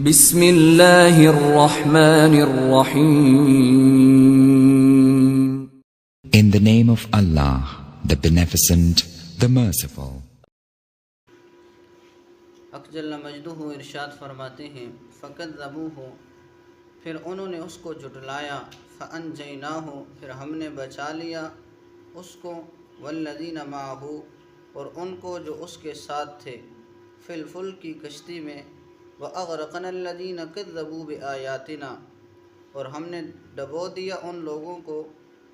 بسم اللہ الرحمن الرحیم. In the name of Allah, the Beneficent, the Merciful. حق جل مجدہ ارشاد فرماتے ہیں فَكَذَّبُوهُ، پھر انہوں نے اس کو جھٹلایا، فَأَنْجَيْنَاهُ، پھر ہم نے بچا لیا اس کو، وَالَّذِينَ مَعَهُ، اور ان کو جو اس کے ساتھ تھے، فِي الْفُلْكِ کی کشتی میں، وَأَغْرَقْنَا الَّذِينَ كَذَّبُوا بِآيَاتِنَا، اور ہم نے ڈبو دیا ان لوگوں کو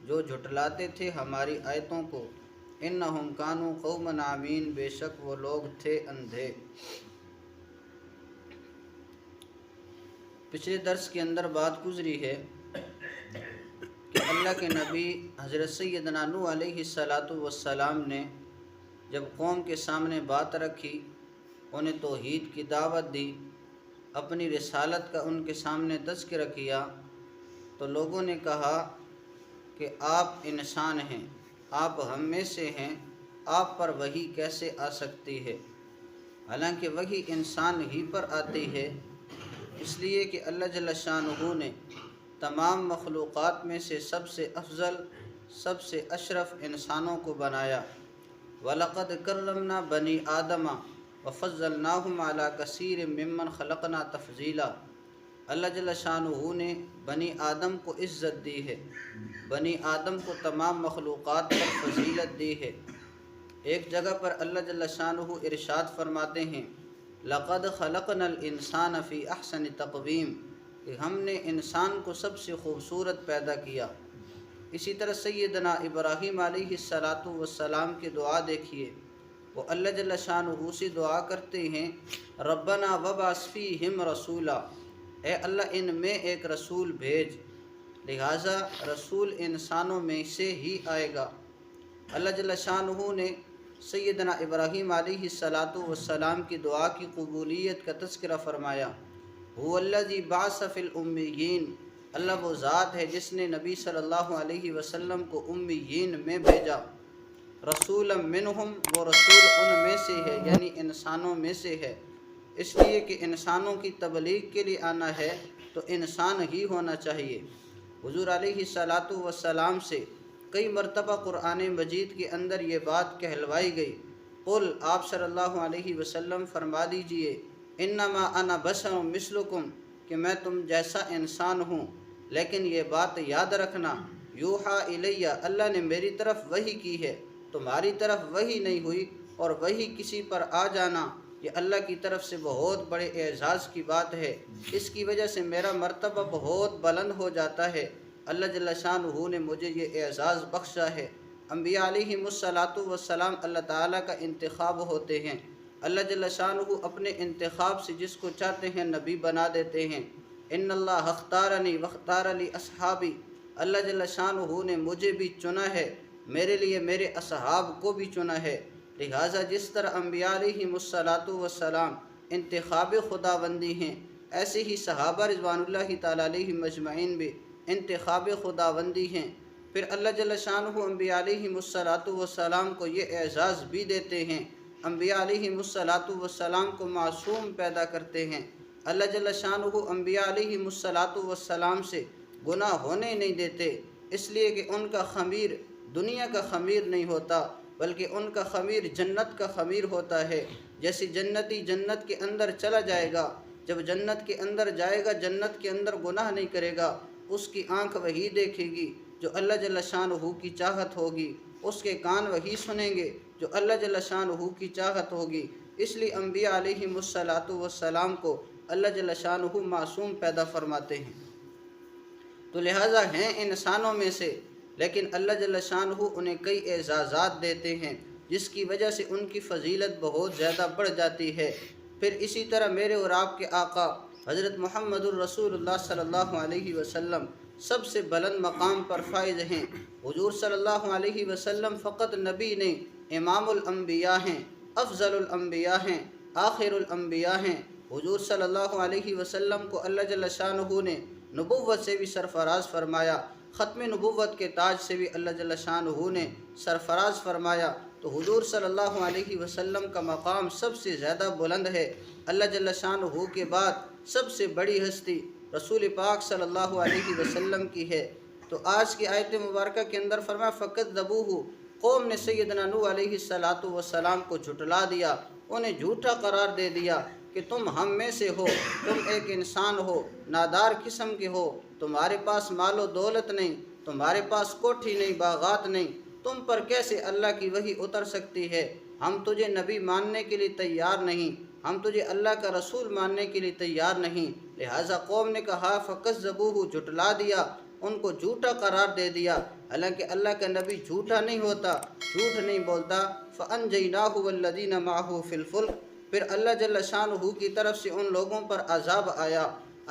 جو جھٹلاتے تھے ہماری آیتوں کو، اِنَّهُمْ كَانُوا قَوْمًا عَمِينَ، بے شک وہ لوگ تھے اندھے۔ پچھلے درس کے اندر بات گزری ہے کہ اللہ کے نبی حضرت سیدنا نوح علیہ السلام نے جب قوم کے سامنے بات رکھی، انہیں توحید کی دعوت دی، اپنی رسالت کا ان کے سامنے تذکرہ کیا، تو لوگوں نے کہا کہ آپ انسان ہیں، آپ ہم میں سے ہیں، آپ پر وحی کیسے آ سکتی ہے؟ حالانکہ وحی انسان ہی پر آتی ہے، اس لیے کہ اللہ جل شانہ نے تمام مخلوقات میں سے سب سے افضل، سب سے اشرف انسانوں کو بنایا۔ وَلَقَدْ كَرَّمْنَا بَنِي آدَمَ وَفَضَّلْنَاهُمْ عَلَى كَثِيرٍ مِّمَّنْ خَلَقْنَا تَفْضِيلًا، اللہ جل شانہ نے بنی آدم کو عزت دی ہے، بنی آدم کو تمام مخلوقات پر فضیلت دی ہے۔ ایک جگہ پر اللہ جل شانہ ارشاد فرماتے ہیں لَقَدْ خَلَقْنَا الْإِنسَانَ فِي أَحْسَنِ تَقْوِيمٍ، کہ ہم نے انسان کو سب سے خوبصورت پیدا کیا۔ اسی طرح سیدنا ابراہیم علیہ السلام کی دعا دیکھیے، وہ اللہ جل شانہ سے دعا کرتے ہیں ربنا وابعث فیہم رسولا، اے اللہ ان میں ایک رسول بھیج، لہٰذا رسول انسانوں میں سے ہی آئے گا۔ اللہ جل شانہ نے سیدنا ابراہیم علیہ السلام کی دعا کی قبولیت کا تذکرہ فرمایا، هو الذی بعث فی الامیین، اللہ وہ ذات ہے جس نے نبی صلی اللہ علیہ وسلم کو امیین میں بھیجا، رسولا منہم، وہ رسول ان میں سے ہے یعنی انسانوں میں سے ہے، اس لیے کہ انسانوں کی تبلیغ کے لیے آنا ہے تو انسان ہی ہونا چاہیے۔ حضور علیہ السلام سے کئی مرتبہ قرآن مجید کے اندر یہ بات کہلوائی گئی، قل، آپ صلی اللہ علیہ وسلم فرما دیجئے، انما انا بشر مثلکم، کہ میں تم جیسا انسان ہوں، لیکن یہ بات یاد رکھنا، یوحا الیہ، اللہ نے میری طرف وحی کی ہے، تمہاری طرف وحی نہیں ہوئی، اور وحی کسی پر آ جانا یہ اللہ کی طرف سے بہت بڑے اعزاز کی بات ہے، اس کی وجہ سے میرا مرتبہ بہت بلند ہو جاتا ہے، اللہ جل شانہ نے مجھے یہ اعزاز بخشا ہے۔ انبیاء علیہم السلام اللہ تعالیٰ کا انتخاب ہوتے ہیں، اللہ جل شانہ اپنے انتخاب سے جس کو چاہتے ہیں نبی بنا دیتے ہیں۔ ان اللہ اختارنی واختار لی اصحابی، اللہ جل شانہ نے مجھے بھی چنا ہے، میرے لیے میرے اصحاب کو بھی چنا ہے، لہٰذا جس طرح انبیاء علیہم السلام انتخاب خداوندی ہیں، ایسے ہی صحابہ رضوان اللہ تعالیٰ علیہم اجمعین بھی انتخاب خداوندی ہیں۔ پھر اللہ جل شانہ انبیاء علیہم السلام کو یہ اعزاز بھی دیتے ہیں، انبیاء علیہم السلام کو معصوم پیدا کرتے ہیں، اللہ جل شانہ انبیاء علیہم السلام سے گناہ ہونے نہیں دیتے، اس لیے کہ ان کا خمیر دنیا کا خمیر نہیں ہوتا بلکہ ان کا خمیر جنت کا خمیر ہوتا ہے۔ جیسے جنتی جنت کے اندر چلا جائے گا، جب جنت کے اندر جائے گا جنت کے اندر گناہ نہیں کرے گا، اس کی آنکھ وہی دیکھے گی جو اللہ جل شانہ کی چاہت ہوگی، اس کے کان وہی سنیں گے جو اللہ جل شانہ کی چاہت ہوگی، اس لیے انبیاء علیہم السلام کو اللہ جل شانہ معصوم پیدا فرماتے ہیں، تو لہٰذا ہیں انسانوں میں سے، لیکن اللہ جل شانہ انہیں کئی اعزازات دیتے ہیں جس کی وجہ سے ان کی فضیلت بہت زیادہ بڑھ جاتی ہے۔ پھر اسی طرح میرے اور آپ کے آقا حضرت محمد الرسول اللہ صلی اللہ علیہ وسلم سب سے بلند مقام پر فائز ہیں۔ حضور صلی اللہ علیہ وسلم فقط نبی نہیں، امام الانبیاء ہیں، افضل الانبیاء ہیں، آخر الانبیاء ہیں۔ حضور صلی اللہ علیہ وسلم کو اللہ جل شانہ نے نبوت سے بھی سرفراز فرمایا، ختم نبوت کے تاج سے بھی اللہ جل شانہ نے سرفراز فرمایا، تو تو حضور صلی اللہ علیہ وسلم کا مقام سب سے زیادہ بلند ہے۔ اللہ جل شانہ کے بعد سب سے بڑی ہستی رسول پاک صلی اللہ علیہ وسلم کی ہے۔ تو آج کی آیت مبارکہ کے اندر فرمایا فَكَذَّبُوهُ، قوم نے سیدنا نوح علیہ السلام کو جھٹلا دیا، انہیں جھوٹا قرار دے دیا کہ تم ہم میں سے ہو، تم ایک انسان ہو، نادار قسم کے ہو، تمہارے پاس مال و دولت نہیں، تمہارے پاس کوٹھی نہیں، باغات نہیں، تم پر کیسے اللہ کی وحی اتر سکتی ہے؟ ہم تجھے نبی ماننے کے لیے تیار نہیں، ہم تجھے اللہ کا رسول ماننے کے لیے تیار نہیں۔ لہٰذا قوم نے کہا فَكَذَّبُوهُ، جھٹلا دیا، ان کو جھوٹا قرار دے دیا، حالانکہ اللہ کا نبی جھوٹا نہیں ہوتا، جھوٹ نہیں بولتا۔ فَأَنْجَيْنَاهُ وَالَّذِينَ مَعَهُ فِي الْفُلْكِ، پھر اللہ جل شانہ کی طرف سے ان لوگوں پر عذاب آیا۔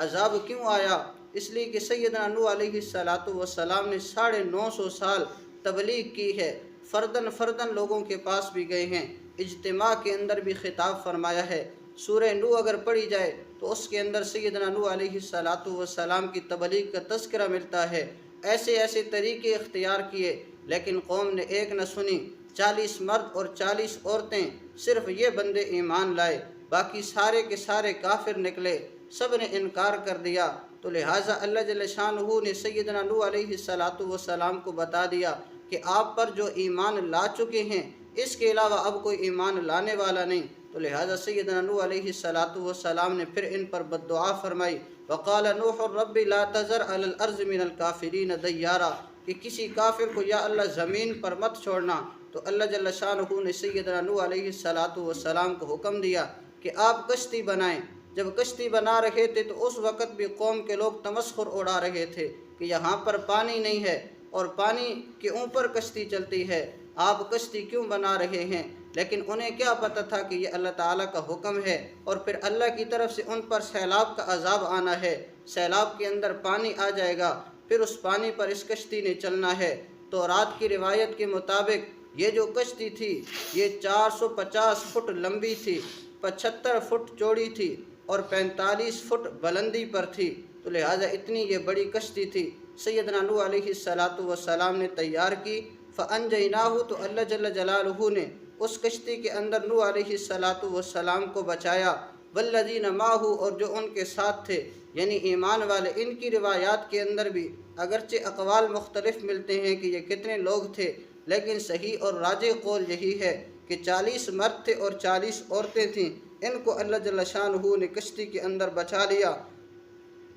عذاب کیوں آیا؟ اس لیے کہ سیدنا نوح علیہ السلام نے 950 سال تبلیغ کی ہے، فردن فردن لوگوں کے پاس بھی گئے ہیں، اجتماع کے اندر بھی خطاب فرمایا ہے۔ سورہ نوح اگر پڑھی جائے تو اس کے اندر سیدنا نوح علیہ السلام کی تبلیغ کا تذکرہ ملتا ہے۔ ایسے ایسے طریقے اختیار کیے لیکن قوم نے ایک نہ سنی۔ 40 مرد اور 40 عورتیں، صرف یہ بندے ایمان لائے، باقی سارے کے سارے کافر نکلے، سب نے انکار کر دیا۔ تو لہٰذا اللہ جل شانہ نے سیدنا نوح علیہ السلام کو بتا دیا کہ آپ پر جو ایمان لا چکے ہیں اس کے علاوہ اب کوئی ایمان لانے والا نہیں۔ تو لہٰذا سیدنا نوح علیہ السلام نے پھر ان پر بد دعا فرمائی، وقال نوح رب لا تذر علی الارض من الکافرین دیارا، کہ کسی کافر کو یا اللہ زمین پر مت چھوڑنا۔ تو اللہ جل شانہ نے سیدنا نوح علیہ السلام کو حکم دیا کہ آپ کشتی بنائیں۔ جب کشتی بنا رہے تھے تو اس وقت بھی قوم کے لوگ تمسخر اڑا رہے تھے کہ یہاں پر پانی نہیں ہے اور پانی کے اوپر کشتی چلتی ہے، آپ کشتی کیوں بنا رہے ہیں؟ لیکن انہیں کیا پتہ تھا کہ یہ اللہ تعالیٰ کا حکم ہے، اور پھر اللہ کی طرف سے ان پر سیلاب کا عذاب آنا ہے، سیلاب کے اندر پانی آ جائے گا، پھر اس پانی پر اس کشتی نے چلنا ہے۔ تو رات کی روایت کے مطابق یہ جو کشتی تھی یہ 450 فٹ لمبی تھی، 75 فٹ چوڑی تھی اور 45 فٹ بلندی پر تھی۔ تو لہٰذا اتنی یہ بڑی کشتی تھی، سیدنا نوح علیہ السلام نے تیار کی۔ فَأَنْجَيْنَاهُ، تو اللہ جل جلالہ نے اس کشتی کے اندر نوح علیہ السلام کو بچایا، وَالَّذِينَ مَعَهُ، اور جو ان کے ساتھ تھے یعنی ایمان والے۔ ان کی روایات کے اندر بھی اگرچہ اقوال مختلف ملتے ہیں کہ یہ کتنے لوگ تھے، لیکن صحیح اور راجح قول یہی ہے کہ 40 مرد تھے اور 40 عورتیں تھیں۔ ان کو اللہ جل شانہ نے کشتی کے اندر بچا لیا۔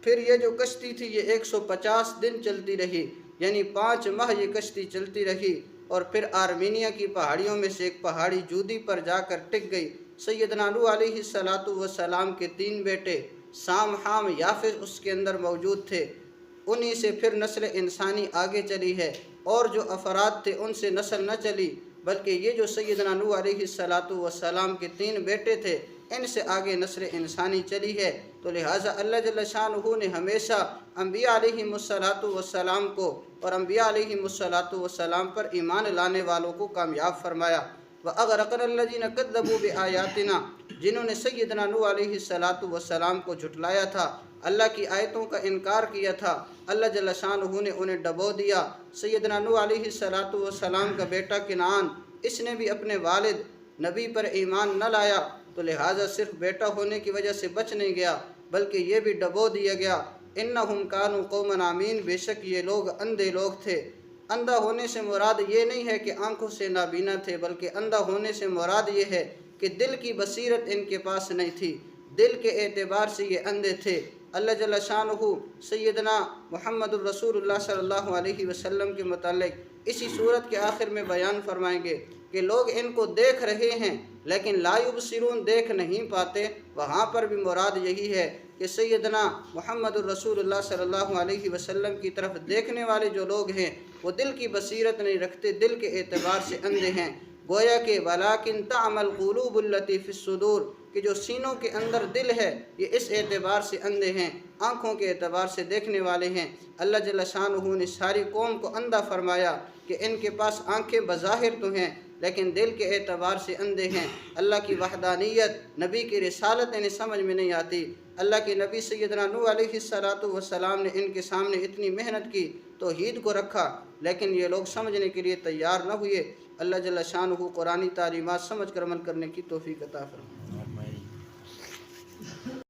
پھر یہ جو کشتی تھی یہ 150 دن چلتی رہی، یعنی 5 ماہ یہ کشتی چلتی رہی، اور پھر آرمینیا کی پہاڑیوں میں سے ایک پہاڑی جودی پر جا کر ٹک گئی۔ سیدنا نوح علیہ السلام کے 3 بیٹے سام، حام، یافز اس کے اندر موجود تھے، انہی سے پھر نسل انسانی آگے چلی ہے، اور جو افراد تھے ان سے نسل نہ چلی، بلکہ یہ جو سیدنا نوح علیہ السلام کے 3 بیٹے تھے ان سے آگے نسل انسانی چلی ہے۔ تو لہٰذا اللہ جل شانہ نے ہمیشہ انبیاء علیہ السلام کو اور انبیاء علیہ السلام پر ایمان لانے والوں کو کامیاب فرمایا۔ وَأَغْرَقْنَا الَّذِينَ كَذَّبُوا بِآيَاتِنَا، جنہوں نے سیدنا نوح علیہ السلام کو جھٹلایا تھا، اللہ کی آیتوں کا انکار کیا تھا، اللہ جل شانہ نے انہیں ڈبو دیا۔ سیدنا نوح علیہ السلام کا بیٹا کنعان، اس نے بھی اپنے والد نبی پر ایمان نہ لایا، تو لہٰذا صرف بیٹا ہونے کی وجہ سے بچ نہیں گیا بلکہ یہ بھی ڈبو دیا گیا۔ اِنَّهُمْ كَانُوا قَوْمًا عَمِينَ، بے شک یہ لوگ اندھے لوگ تھے۔ اندھا ہونے سے مراد یہ نہیں ہے کہ آنکھوں سے نابینا تھے، بلکہ اندھا ہونے سے مراد یہ ہے کہ دل کی بصیرت ان کے پاس نہیں تھی، دل کے اعتبار سے یہ اندھے تھے۔ اللہ جل شانہ سیدنا محمد الرسول اللہ صلی اللہ علیہ وسلم کے متعلق اسی صورت کے آخر میں بیان فرمائیں گے کہ لوگ ان کو دیکھ رہے ہیں لیکن لا یبصرون، دیکھ نہیں پاتے۔ وہاں پر بھی مراد یہی ہے کہ سیدنا محمد الرسول اللہ صلی اللہ علیہ وسلم کی طرف دیکھنے والے جو لوگ ہیں وہ دل کی بصیرت نہیں رکھتے، دل کے اعتبار سے اندھے ہیں۔ گویا کہ وَلَٰكِن تَعْمَى الْقُلُوبُ الَّتِي فِي الصُّدُورِ، کہ جو سینوں کے اندر دل ہے یہ اس اعتبار سے اندھے ہیں، آنکھوں کے اعتبار سے دیکھنے والے ہیں۔ اللہ جل شانہ نے ساری قوم کو اندھا فرمایا کہ ان کے پاس آنکھیں بظاہر تو ہیں لیکن دل کے اعتبار سے اندھے ہیں۔ اللہ کی وحدانیت، نبی کی رسالت انہیں سمجھ میں نہیں آتی۔ اللہ کے نبی سیدنا نوح علیہ السلام نے ان کے سامنے اتنی محنت کی، توحید کو رکھا، لیکن یہ لوگ سمجھنے کے لیے تیار نہ ہوئے۔ اللہ جل شانہ قرآنی تعلیمات سمجھ کر عمل کرنے کی توفیق عطا فرمائے۔